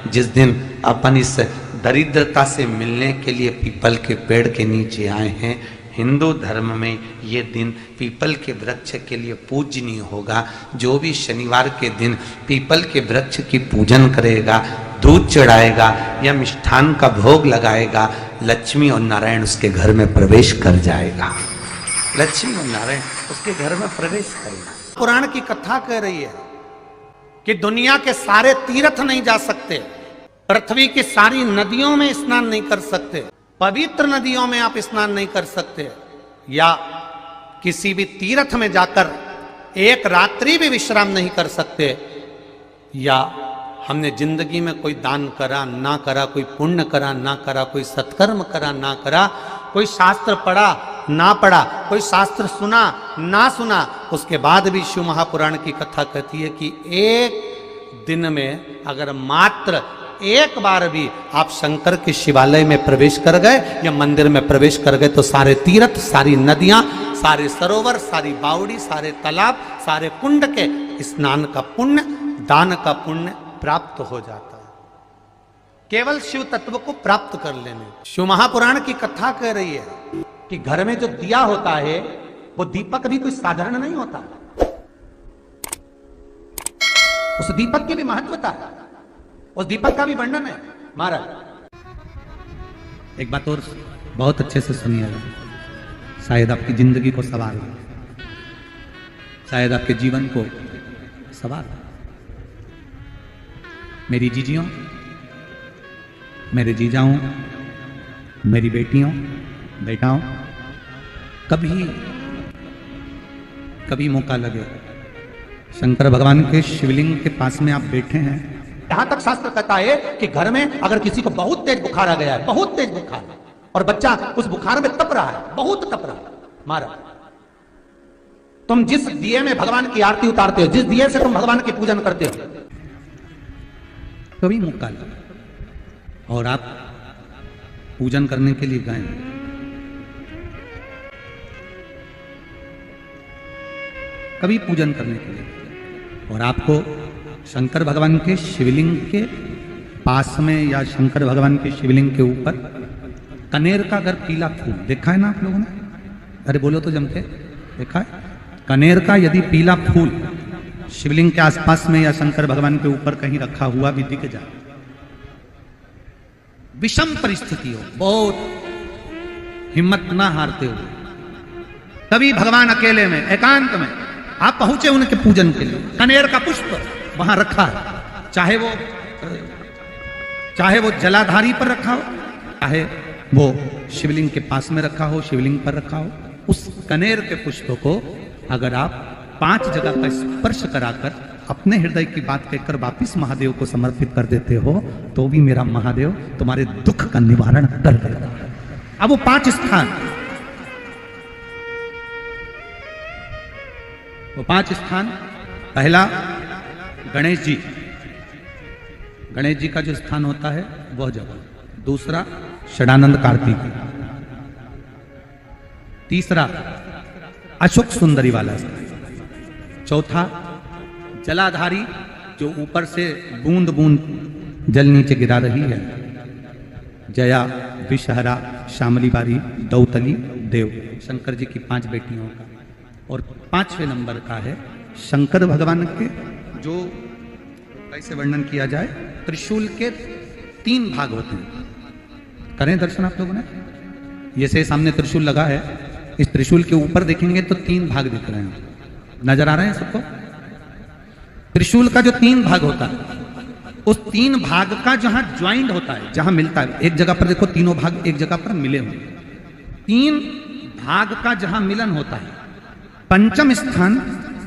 जिस दिन अपन इस दरिद्रता से मिलने के लिए पीपल के पेड़ के नीचे आए हैं, हिंदू धर्म में ये दिन पीपल के वृक्ष के लिए पूजनीय होगा। जो भी शनिवार के दिन पीपल के वृक्ष की पूजन करेगा, दूध चढ़ाएगा या मिष्ठान का भोग लगाएगा, लक्ष्मी और नारायण उसके घर में प्रवेश कर जाएगा। लक्ष्मी और नारायण उसके घर में प्रवेश करेगा। पुराण की कथा कह रही है कि दुनिया के सारे तीर्थ नहीं जा सकते, पृथ्वी की सारी नदियों में स्नान नहीं कर सकते, पवित्र नदियों में आप स्नान नहीं कर सकते, या किसी भी तीर्थ में जाकर एक रात्रि भी विश्राम नहीं कर सकते, या हमने जिंदगी में कोई दान करा ना करा, कोई पुण्य करा ना करा, कोई सत्कर्म करा ना करा, कोई शास्त्र पढ़ा ना पढ़ा, कोई शास्त्र सुना ना सुना, उसके बाद भी शिव महापुराण की कथा कहती है कि एक दिन में अगर मात्र एक बार भी आप शंकर के शिवालय में प्रवेश कर गए या मंदिर में प्रवेश कर गए तो सारे तीर्थ, सारी नदियां, सारे सरोवर, सारी बावड़ी, सारे तालाब, सारे कुंड के स्नान का पुण्य, दान का पुण्य प्राप्त हो जाता है, केवल शिव तत्व को प्राप्त कर लेने। शिव महापुराण की कथा कह रही है कि घर में जो दिया होता है वो दीपक भी कोई साधारण नहीं होता, उस दीपक की भी महत्वता है, उस दीपक का भी वर्णन है। महाराज एक बात और बहुत अच्छे से सुनिएगा, शायद आपकी जिंदगी को सवार हो, शायद आपके जीवन को सवार हो। मेरी जीजियों, मेरे जीजाओं, मेरी बेटियों, बेटाओं, कभी मौका लगे शंकर भगवान के शिवलिंग के पास में आप बैठे हैं, यहां तक शास्त्र कहता है कि घर में अगर किसी को बहुत तेज बुखार आ गया है, बहुत तेज बुखार, और बच्चा उस बुखार में तप रहा है, बहुत तप रहा है, महाराज तुम जिस दिए में भगवान की आरती उतारते हो, जिस दिए से तुम भगवान की पूजन करते हो, कभी मौका लगे और आप पूजन करने के लिए गए, कभी पूजन करने के लिए, और आपको शंकर भगवान के शिवलिंग के पास में या शंकर भगवान के शिवलिंग के ऊपर कनेर का अगर पीला फूल देखा है ना आप लोगों ने, अरे बोलो तो जमके, देखा है? कनेर का यदि पीला फूल शिवलिंग के आसपास में या शंकर भगवान के ऊपर कहीं रखा हुआ भी दिख जाए, विषम परिस्थिति हो, बहुत हिम्मत ना हारते हुए, तभी भगवान अकेले में एकांत में आप पहुंचे उनके पूजन के लिए, कनेर का पुष्प वहां रखा है, चाहे वो जलाधारी पर रखा हो, चाहे वो शिवलिंग के पास में रखा हो, शिवलिंग पर रखा हो, उस कनेर के पुष्प को अगर आप 5 जगह का स्पर्श कराकर अपने हृदय की बात कहकर वापिस महादेव को समर्पित कर देते हो, तो भी मेरा महादेव तुम्हारे दुख का निवारण कर देगा। अब वो 5 स्थान, वो 5 स्थान, पहला गणेश जी, गणेश जी का जो स्थान होता है वह जगह, दूसरा षडानंद कार्तिक, तीसरा अशोक सुंदरी वाला स्थान, चौथा जलाधारी जो ऊपर से बूंद बूंद जल नीचे गिरा रही है, जया, विषहरा, शामली बारी, दौतली, देव, शंकर जी की 5 बेटियों का, और 5वें नंबर का है शंकर भगवान के, जो कैसे वर्णन किया जाए, त्रिशूल के 3 भाग होते हैं। करें दर्शन आप लोगों ने, ये से सामने त्रिशूल लगा है, इस त्रिशूल के ऊपर देखेंगे तो 3 भाग दिख रहे हैं, नजर आ रहे हैं सबको? त्रिशूल का जो 3 भाग होता है, उस 3 भाग का जहां ज्वाइंट होता है, जहां मिलता है, एक जगह पर देखो तीनों भाग एक जगह पर मिले हुए, 3 भाग का जहां मिलन होता है, 5वां स्थान,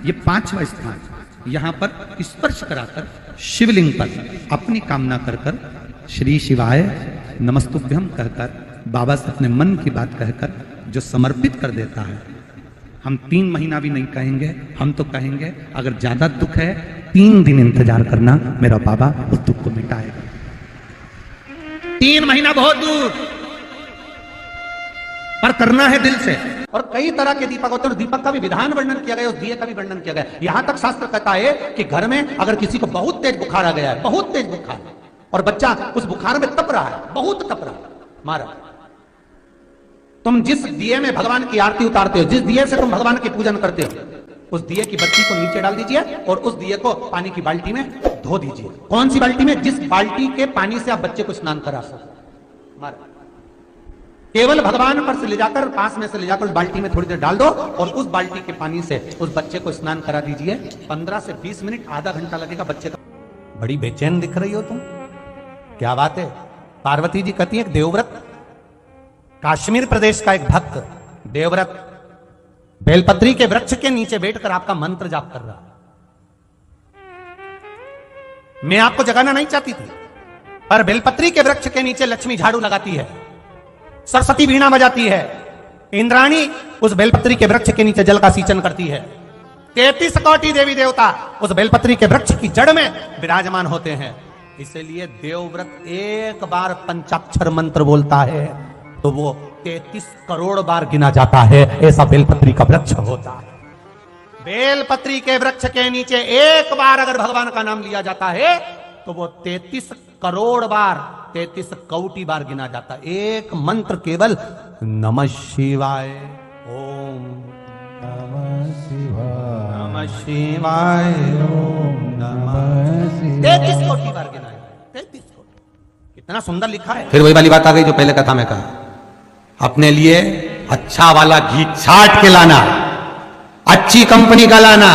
ये 5वां स्थान, यहां पर स्पर्श कराकर शिवलिंग पर अपनी कामना कर कर श्री शिवाय नमस्तुभ्यम कहकर, बाबा से अपने मन की बात कहकर जो समर्पित कर देता है, हम 3 महीना भी नहीं कहेंगे, हम तो कहेंगे अगर ज्यादा दुख है 3 दिन इंतजार करना, मेरा बाबा उस दुख को मिटाएगा। 3 महीना बहुत दूर, पर करना है दिल से। और कई तरह के दीपक होते हैं, दीपक का भी विधान वर्णन किया गया, उस दिए का भी वर्णन किया गया। यहां तक शास्त्र कहता है कि घर में अगर किसी को बहुत तेज बुखार आ गया है, बहुत तेज बुखार, और बच्चा उस बुखार में तप रहा है, बहुत तप रहा है। मारा, तुम जिस दिए में भगवान की आरती उतारते हो, जिस दिए से तुम भगवान की पूजन करते हो, उस दिए की बत्ती को नीचे डाल दीजिए और उस दिए को पानी की बाल्टी में धो दीजिए। कौन सी बाल्टी में? जिस बाल्टी के पानी से आप बच्चे को स्नान करा सको। मारा, केवल भगवान पर से ले जाकर, पास में से ले जाकर उस बाल्टी में थोड़ी देर डाल दो और उस बाल्टी के पानी से उस बच्चे को स्नान करा दीजिए। 15 से 20 मिनट, आधा घंटा लगेगा बच्चे का। बड़ी बेचैन दिख रही हो तुम, क्या बात है? पार्वती जी कहती है, देवव्रत, कश्मीर प्रदेश का एक भक्त देवव्रत बेलपत्री के वृक्ष के नीचे बैठकर आपका मंत्र जाप कर रहा। मैं आपको जगाना नहीं चाहती थी, पर बेलपत्री के वृक्ष के नीचे लक्ष्मी झाड़ू लगाती है, सरस्वती वीणा बजाती है, इंद्राणी उस बेलपत्री के वृक्ष के नीचे जल का सिंचन करती है, 33 कोटि देवी देवता उस बेलपत्री के वृक्ष की जड़ में विराजमान होते हैं। इसलिए देवव्रत एक बार पंचाक्षर मंत्र बोलता है तो वो 33 करोड़ बार गिना जाता है। ऐसा बेलपत्री का वृक्ष होता है। बेलपत्री के वृक्ष के नीचे एक बार अगर भगवान का नाम लिया जाता है तो वो 33 करोड़ बार, 33 कोटि बार गिना जाता है। एक मंत्र केवल नमः शिवाय, ओम नमः शिवाय, नमः शिवाय, ओम नमः शिवाय, 33 कोटि बार गिना है। 33 कोटि, कितना सुंदर लिखा है। फिर वही वाली बात आ गई जो पहले कथा में कहा, अपने लिए अच्छा वाला घी छाट के लाना, अच्छी कंपनी का लाना,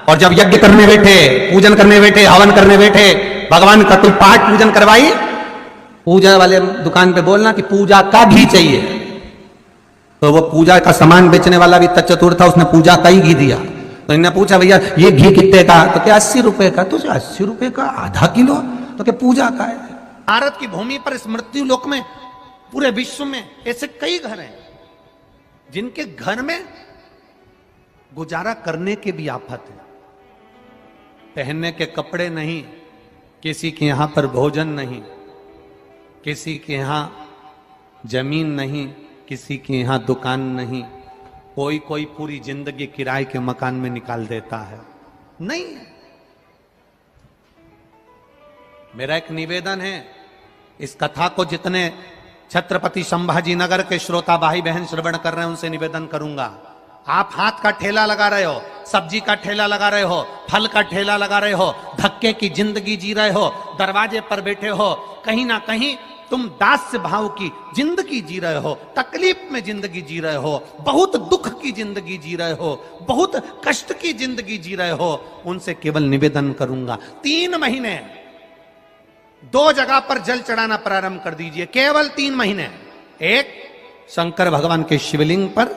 और जब यज्ञ करने बैठे, पूजन करने बैठे, हवन करने बैठे, भगवान का कोई पाठ पूजन करवाई, पूजा वाले दुकान पे बोलना कि पूजा का घी चाहिए। तो वो पूजा का सामान बेचने वाला भी चतुर था, उसने पूजा का ही घी दिया। तो इन्होंने पूछा, भैया ये घी कितने का? तो क्या 80 रुपए का? तो 80 रुपए का आधा किलो? तो क्या पूजा का है? भारत की भूमि पर, इस मृत्यु लोक में, पूरे विश्व में ऐसे कई घर हैं जिनके घर में गुजारा करने के भी आफत है। पहनने के कपड़े नहीं, किसी के यहां पर भोजन नहीं, किसी के यहां जमीन नहीं, किसी के यहां दुकान नहीं, कोई कोई पूरी जिंदगी किराए के मकान में निकाल देता है। नहीं, मेरा एक निवेदन है, इस कथा को जितने छत्रपति संभाजी नगर के श्रोता भाई बहन श्रवण कर रहे हैं उनसे निवेदन करूंगा, आप हाथ का ठेला लगा रहे हो, सब्जी का ठेला लगा रहे हो, फल का ठेला लगा रहे हो, धक्के की जिंदगी जी रहे हो, दरवाजे पर बैठे हो, कहीं ना कहीं तुम दास्य भाव की जिंदगी जी रहे हो, तकलीफ में जिंदगी जी रहे हो, बहुत दुख की जिंदगी जी रहे हो, बहुत कष्ट की जिंदगी जी रहे हो, उनसे केवल निवेदन करूंगा, 3 महीने 2 जगह पर जल चढ़ाना प्रारंभ कर दीजिए। केवल 3 महीने, एक शंकर भगवान के शिवलिंग पर,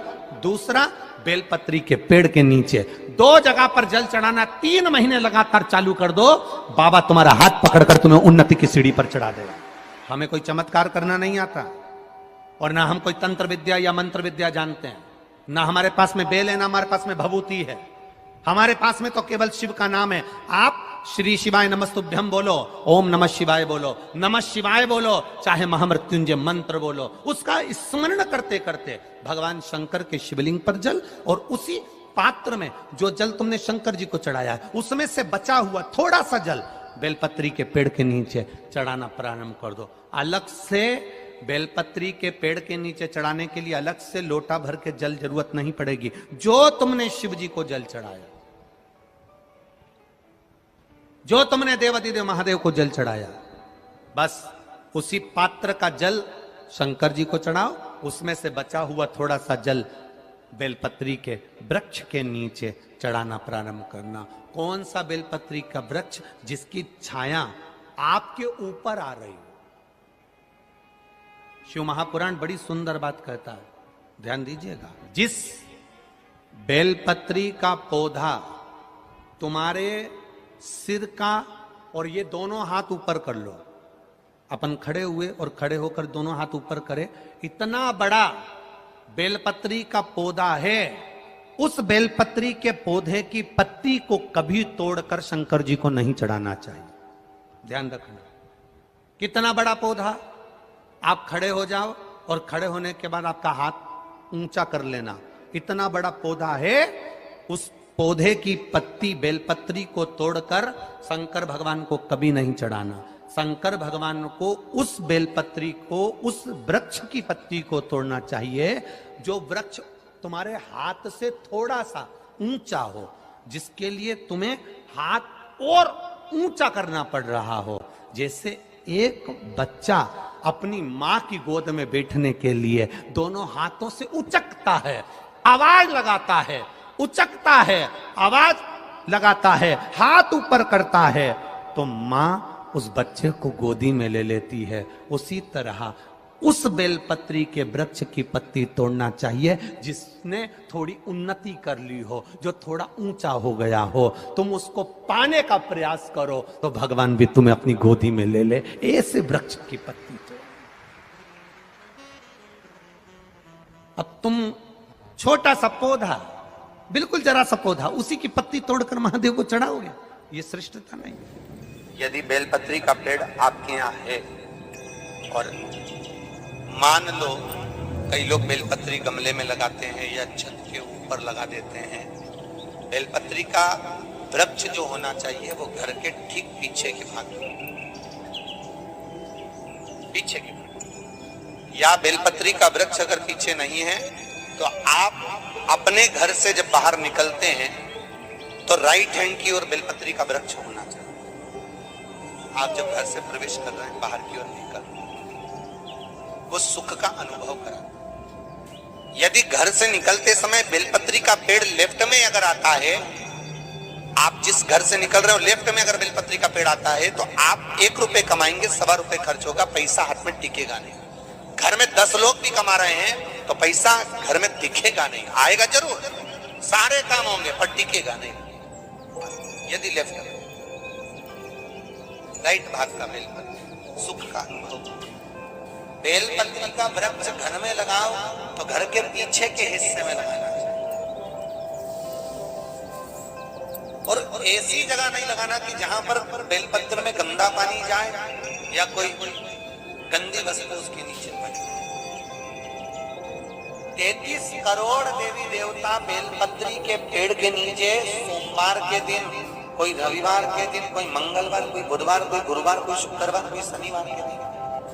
दूसरा बेलपत्री के पेड़ के नीचे, 2 जगह पर जल चढ़ाना 3 महीने लगातार चालू कर दो। बाबा तुम्हारा हाथ पकड़कर तुम्हें उन्नति की सीढ़ी पर चढ़ा देगा। हमें कोई चमत्कार करना नहीं आता और ना हम कोई तंत्र विद्या या मंत्र विद्या जानते हैं, ना हमारे पास में बेल है, ना हमारे पास में भभूति है, हमारे पास में तो केवल शिव का नाम है। आप श्री शिवाय नमस्तुभ्यम बोलो, ओम नमः शिवाय बोलो, नमः शिवाय बोलो, चाहे महामृत्युंजय मंत्र बोलो, उसका स्मरण करते करते भगवान शंकर के शिवलिंग पर जल, और उसी पात्र में जो जल तुमने शंकर जी को चढ़ाया है उसमें से बचा हुआ थोड़ा सा जल बेलपत्री के पेड़ के नीचे चढ़ाना प्रारंभ कर दो। अलग से बेलपत्री के पेड़ के नीचे चढ़ाने के लिए अलग से लोटा भर के जल जरूरत नहीं पड़ेगी। जो तुमने शिव जी को जल चढ़ाया, जो तुमने देवाधिदेव महादेव को जल चढ़ाया, बस उसी पात्र का जल शंकर जी को चढ़ाओ, उसमें से बचा हुआ थोड़ा सा जल बेलपत्री के वृक्ष के नीचे चढ़ाना प्रारंभ करना। कौन सा बेलपत्री का वृक्ष? जिसकी छाया आपके ऊपर आ रही हो। शिव महापुराण बड़ी सुंदर बात कहता है, ध्यान दीजिएगा। जिस बेलपत्री का पौधा तुम्हारे सिर का, और ये दोनों हाथ ऊपर कर लो, अपन खड़े हुए और खड़े होकर दोनों हाथ ऊपर करे, इतना बड़ा बेलपत्री का पौधा है, उस बेलपत्री के पौधे की पत्ती को कभी तोड़कर शंकर जी को नहीं चढ़ाना चाहिए। ध्यान रखना, कितना बड़ा पौधा। आप खड़े हो जाओ और खड़े होने के बाद आपका हाथ ऊंचा कर लेना, इतना बड़ा पौधा है, उस पौधे की पत्ती बेलपत्री को तोड़कर शंकर भगवान को कभी नहीं चढ़ाना। शंकर भगवान को उस बेलपत्री को, उस वृक्ष की पत्ती को तोड़ना चाहिए जो वृक्ष तुम्हारे हाथ से थोड़ा सा ऊंचा हो, जिसके लिए तुम्हें हाथ और ऊंचा करना पड़ रहा हो। जैसे एक बच्चा अपनी मां की गोद में बैठने के लिए दोनों हाथों से उचकता है, आवाज लगाता है, उचकता है, आवाज लगाता है, हाथ ऊपर करता है, तो मां उस बच्चे को गोदी में ले लेती है। उसी तरह उस बेलपत्री के वृक्ष की पत्ती तोड़ना चाहिए जिसने थोड़ी उन्नति कर ली हो, जो थोड़ा ऊंचा हो गया हो। तुम उसको पाने का प्रयास करो तो भगवान भी तुम्हें अपनी गोदी में ले ले। ऐसे वृक्ष की पत्ती तोड़। अब तुम छोटा सा पौधा, बिल्कुल जरा सा पौधा, उसी की पत्ती तोड़कर महादेव को चढ़ाओगे, ये श्रेष्ठता नहीं। यदि बेलपत्री का पेड़ आपके यहाँ है और मान लो कई लोग बेलपत्री गमले में लगाते हैं या छत के ऊपर लगा देते हैं, बेलपत्री का वृक्ष जो होना चाहिए वो घर के ठीक पीछे के भाग में, पीछे के भाग। या बेलपत्री का वृक्ष अगर पीछे नहीं है तो आप अपने घर से जब बाहर निकलते हैं तो राइट हैंड की ओर बेलपत्री का वृक्ष होना चाहिए। आप जब घर से प्रवेश कर रहे हैं, बाहर की ओर निकल, वो सुख का अनुभव करा। यदि घर से निकलते समय बेलपत्री का पेड़ लेफ्ट में अगर आता है, आप जिस घर से निकल रहे हो लेफ्ट में अगर बेलपत्री का पेड़ आता है तो आप 1 रुपए कमाएंगे, 1.25 रुपए खर्च होगा, पैसा हाथ में टिकेगा नहीं। घर में 10 लोग भी कमा रहे हैं तो पैसा घर में दिखेगा नहीं, आएगा जरूर, सारे काम होंगे पर टिकेगा नहीं। यदि लेफ्ट में, राइट भाग का बेलपत्री सुख का अनुभव। बेलपत्री का वृक्ष घर में लगाओ तो घर के पीछे के हिस्से में लगाना चाहिए, और ऐसी जगह नहीं लगाना कि जहां पर बेलपत्र में गंदा पानी जाए या कोई गंदी वस्तु उसके नीचे पड़े। 33 करोड़ देवी देवता बेलपत्री के पेड़ के नीचे सोमवार के दिन, कोई रविवार के दिन, कोई मंगलवार, कोई बुधवार, कोई गुरुवार, कोई शुक्रवार, कोई शनिवार के दिन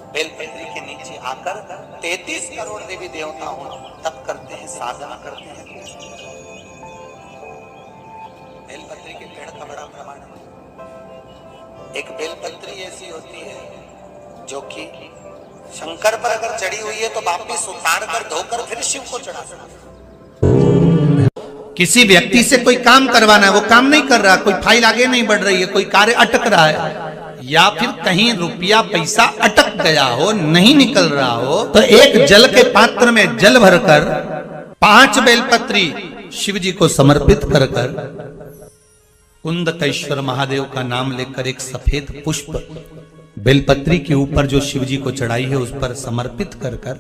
बेलपत्री के नीचे आकर 33 करोड़ देवी देवता हो तप करते हैं, साधना करते हैं। बेलपत्री के पेड़ का बड़ा प्रमाण है। एक बेलपत्री ऐसी होती है जो कि शंकर पर अगर चढ़ी हुई है तो वापिस उतार कर धोकर फिर शिव को चढ़ा सकते। किसी व्यक्ति से कोई काम करवाना है, वो काम नहीं कर रहा, कोई फाइल आगे नहीं बढ़ रही है, कोई कार्य अटक रहा है, या फिर कहीं रुपया पैसा अटक गया हो, नहीं निकल रहा हो, तो एक जल के पात्र में जल भरकर 5 बेलपत्री शिव जी को समर्पित कर कर कुंदकेश्वर महादेव का नाम लेकर एक सफेद पुष्प बेलपत्री के ऊपर जो शिव जी को चढ़ाई है उस पर समर्पित कर कर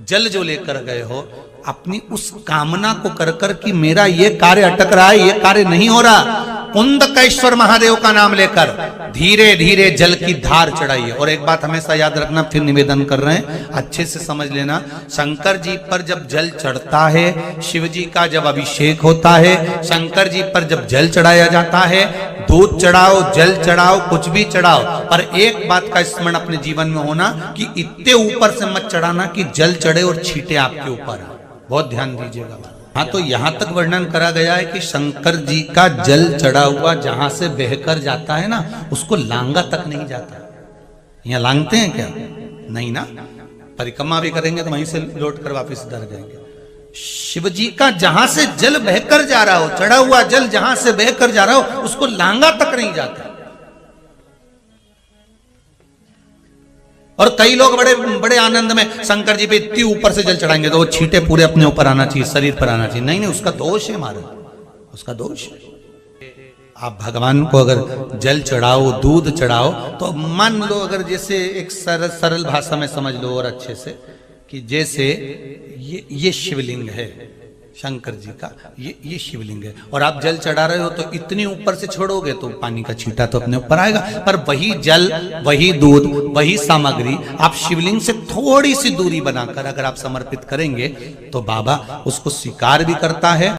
जल जो लेकर गए हो, अपनी उस कामना को कर कर कि मेरा ये कार्य अटक रहा है, ये कार्य नहीं हो रहा, कुंदकेश्वर महादेव का नाम लेकर धीरे धीरे जल की धार चढ़ाइए। और एक बात हमेशा याद रखना, फिर निवेदन कर रहे हैं, अच्छे से समझ लेना, शंकर जी पर जब जल चढ़ता है, शिव जी का जब अभिषेक होता है, शंकर जी पर जब जल चढ़ाया जाता है, दूध चढ़ाओ, जल चढ़ाओ, कुछ भी चढ़ाओ, पर एक बात का स्मरण अपने जीवन में होना कि इतने ऊपर से मत चढ़ाना कि जल चढ़े और छींटे आपके ऊपर। बहुत ध्यान दीजिएगा। हाँ, तो यहां तक वर्णन करा गया है कि शंकर जी का जल चढ़ा हुआ जहां से बहकर जाता है ना, उसको लांगा तक नहीं जाता। यहाँ लांगते हैं क्या? नहीं ना, परिक्रमा भी करेंगे तो वहीं से लौट कर वापिस इधर जाएंगे। शिव जी का जहां से जल बहकर जा रहा हो, चढ़ा हुआ जल जहां से बहकर जा रहा हो, उसको लांगा तक नहीं जाता। और कई लोग बड़े बड़े आनंद में शंकर जी पे इतनी ऊपर से जल चढ़ाएंगे तो वो छींटे पूरे अपने ऊपर आना चाहिए, शरीर पर आना चाहिए। नहीं, उसका दोष है हमारा, उसका दोष है। आप भगवान को अगर जल चढ़ाओ, दूध चढ़ाओ, तो मान लो अगर जैसे एक सरल भाषा में समझ लो और अच्छे से, कि जैसे ये शिवलिंग है शंकर जी का, ये शिवलिंग है, और आप जल चढ़ा रहे हो तो इतनी ऊपर से छोड़ोगे तो पानी का छींटा तो अपने ऊपर आएगा, पर वही जल, वही दूध, वही सामग्री आप शिवलिंग से थोड़ी सी दूरी बनाकर अगर आप समर्पित करेंगे तो बाबा उसको स्वीकार भी करता है।